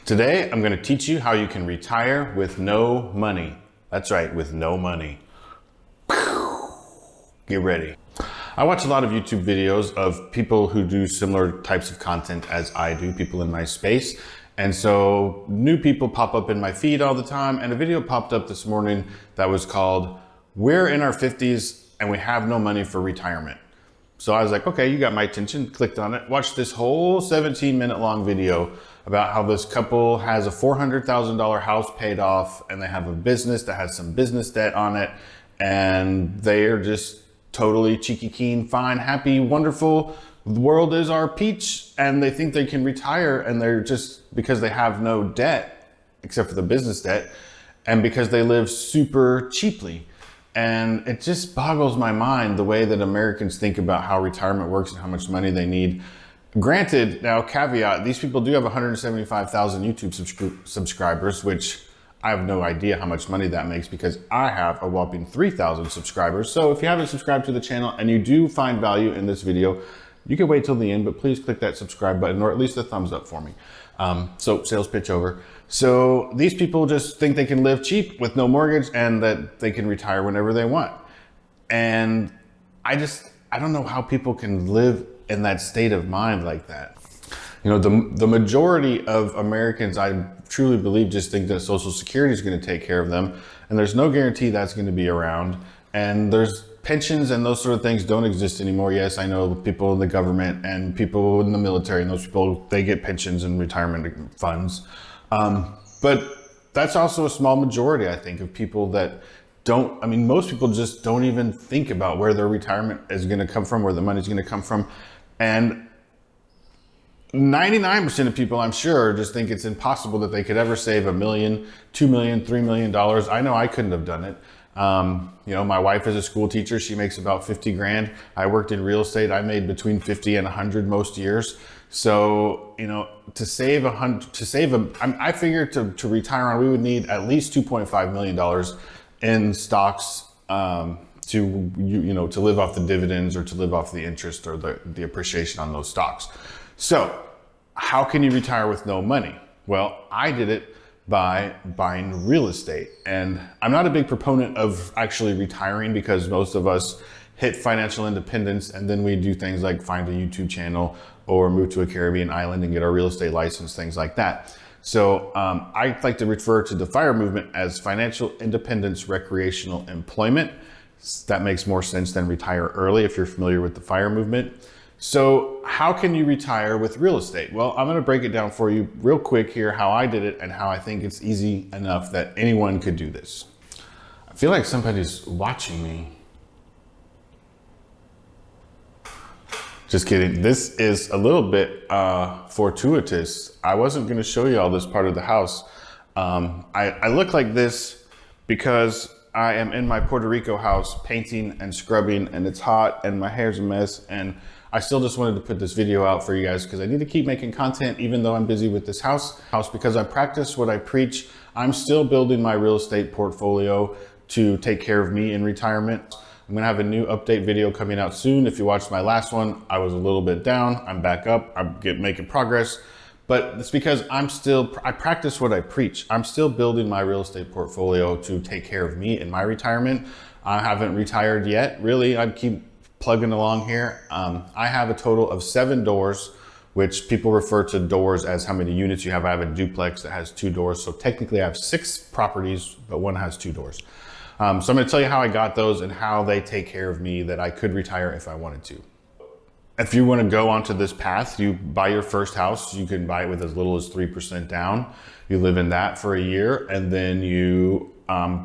Today, I'm going to teach you how you can retire with no money. That's right, with no money. Get ready. I watch a lot of YouTube videos of people who do similar types of content as I do, people in my space. And so new people pop up in my feed all the time. And a video popped up this morning that was called, "We're in our 50s and we have no money for retirement." So I was like, okay, you got my attention, clicked on it, watched this whole 17-minute long video about how this couple has a $400,000 house paid off and they have a business that has some business debt on it. And they're just totally cheeky, keen, fine, happy, wonderful. The world is our peach, and they think they can retire, and they're just, because they have no debt except for the business debt, and because they live super cheaply. And it just boggles my mind the way that Americans think about how retirement works and how much money they need. Granted, now caveat, these people do have 175,000 YouTube subscribers, which I have no idea how much money that makes because I have a whopping 3,000 subscribers. So if you haven't subscribed to the channel and you do find value in this video, you can wait till the end, but please click that subscribe button or at least a thumbs up for me. So sales pitch over. So these people just think they can live cheap with no mortgage and that they can retire whenever they want. And I don't know how people can live in that state of mind like that. You know, the majority of Americans, I truly believe, just think that Social Security is going to take care of them. And there's no guarantee that's going to be around. And there's pensions and those sort of things don't exist anymore. Yes, I know people in the government and people in the military and those people, they get pensions and retirement funds. But that's also a small majority, I think, of people that don't, I mean, most people just don't even think about where their retirement is going to come from, where the money's going to come from. And 99% of people, I'm sure, just think it's impossible that they could ever save $1 million, $2 million, $3 million. I know I couldn't have done it. You know, my wife is a school teacher. She makes about 50 grand. I worked in real estate. I made between 50 and 100 most years. So, you know, I figured to retire on, we would need at least $2.5 million in stocks, to live off the dividends or to live off the interest or the appreciation on those stocks. So how can you retire with no money? Well, I did it by buying real estate. And I'm not a big proponent of actually retiring because most of us hit financial independence and then we do things like find a YouTube channel or move to a Caribbean island and get our real estate license, things like that. So I like to refer to the FIRE movement as financial independence recreational employment. That makes more sense than retire early if you're familiar with the FIRE movement. So how can you retire with real estate? Well, I'm going to break it down for you real quick here, how I did it and how I think it's easy enough that anyone could do this. I feel like somebody's watching me. Just kidding. This is a little bit fortuitous. I wasn't going to show you all this part of the house. I look like this because I am in my Puerto Rico house painting and scrubbing and it's hot and my hair's a mess, and I still just wanted to put this video out for you guys because I need to keep making content even though I'm busy with this house because I practice what I preach. I'm still building my real estate portfolio to take care of me in retirement. I'm gonna have a new update video coming out soon. If you watched my last one, I was a little bit down. I'm back up, I'm making progress. But it's because I practice what I preach. I'm still building my real estate portfolio to take care of me in my retirement. I haven't retired yet, really. I keep plugging along here. I have a total of 7 doors, which people refer to doors as how many units you have. I have a duplex that has 2 doors. So technically I have 6 properties, but one has 2 doors. So I'm gonna tell you how I got those and how they take care of me that I could retire if I wanted to. If you want to go onto this path, you buy your first house. You can buy it with as little as 3% down. You live in that for a year, and then you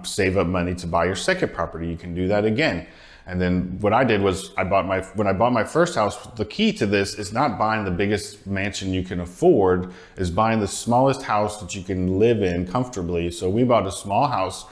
save up money to buy your second property. You can do that again. And then what I did was when I bought my first house, the key to this is not buying the biggest mansion you can afford, is buying the smallest house that you can live in comfortably. So we bought a small house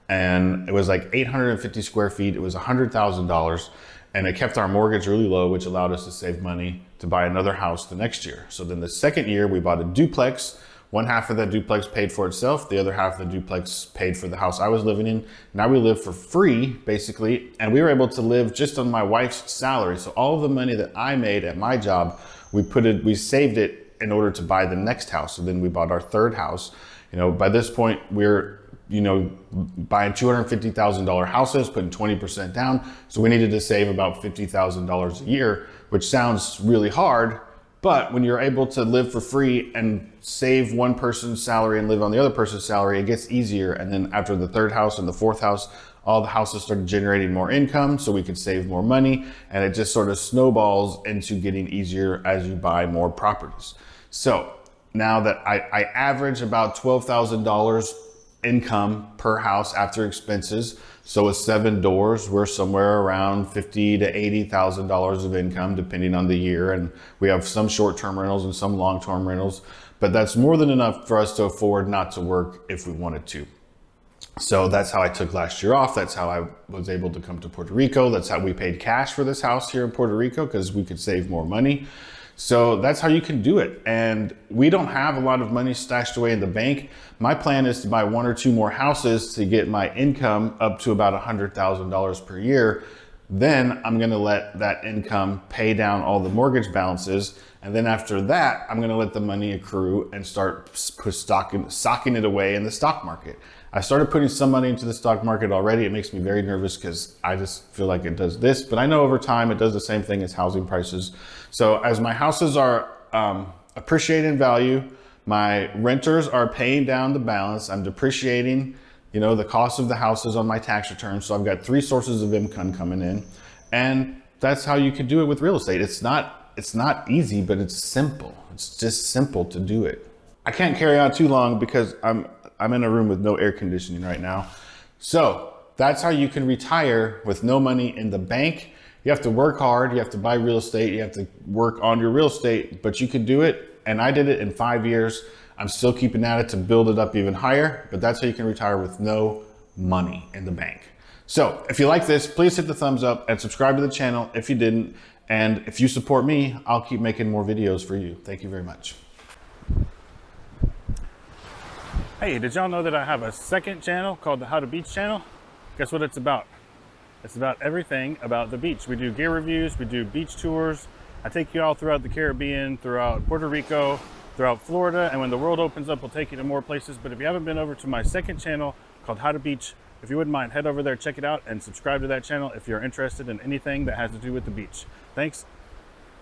and it was like 850 square feet. It was $100,000. And it kept our mortgage really low, which allowed us to save money to buy another house the next year. So then the second year we bought a duplex. One half of that duplex paid for itself. The other half of the duplex paid for the house I was living in. Now we live for free, basically. And we were able to live just on my wife's salary. So all of the money that I made at my job, we saved it in order to buy the next house. So then we bought our third house. You know, by this point, we're, you know, buying $250,000 houses, putting 20% down. So we needed to save about $50,000 a year, which sounds really hard. But when you're able to live for free and save one person's salary and live on the other person's salary, it gets easier. And then after the third house and the fourth house, all the houses started generating more income so we could save more money. And it just sort of snowballs into getting easier as you buy more properties. So now that I average about $12,000 income per house after expenses. So with 7 doors, we're somewhere around $50,000 to $80,000 of income, depending on the year. And we have some short-term rentals and some long-term rentals, but that's more than enough for us to afford not to work if we wanted to. So that's how I took last year off. That's how I was able to come to Puerto Rico. That's how we paid cash for this house here in Puerto Rico, because we could save more money. So that's how you can do it. And we don't have a lot of money stashed away in the bank. My plan is to buy 1 or 2 more houses to get my income up to about $100,000 per year. Then I'm gonna let that income pay down all the mortgage balances. And then after that, I'm gonna let the money accrue and start stocking it away in the stock market. I started putting some money into the stock market already. It makes me very nervous because I just feel like it does this, but I know over time it does the same thing as housing prices. So as my houses are appreciating in value, my renters are paying down the balance, I'm depreciating, you know, the cost of the houses on my tax return. So I've got 3 sources of income coming in, and that's how you can do it with real estate. It's not easy, but it's simple. It's just simple to do it. I can't carry on too long because I'm in a room with no air conditioning right now. So that's how you can retire with no money in the bank. You have to work hard, you have to buy real estate, you have to work on your real estate, but you can do it. And I did it in 5 years. I'm still keeping at it to build it up even higher, but that's how you can retire with no money in the bank. So if you like this, please hit the thumbs up and subscribe to the channel if you didn't. And if you support me, I'll keep making more videos for you. Thank you very much. Hey, did y'all know that I have a second channel called the How to Beach channel? Guess what it's about? It's about everything about the beach. We do gear reviews, we do beach tours. I take you all throughout the Caribbean, throughout Puerto Rico, throughout Florida, and when the world opens up, we'll take you to more places. But if you haven't been over to my second channel called How to Beach, if you wouldn't mind, head over there, check it out, and subscribe to that channel if you're interested in anything that has to do with the beach. Thanks.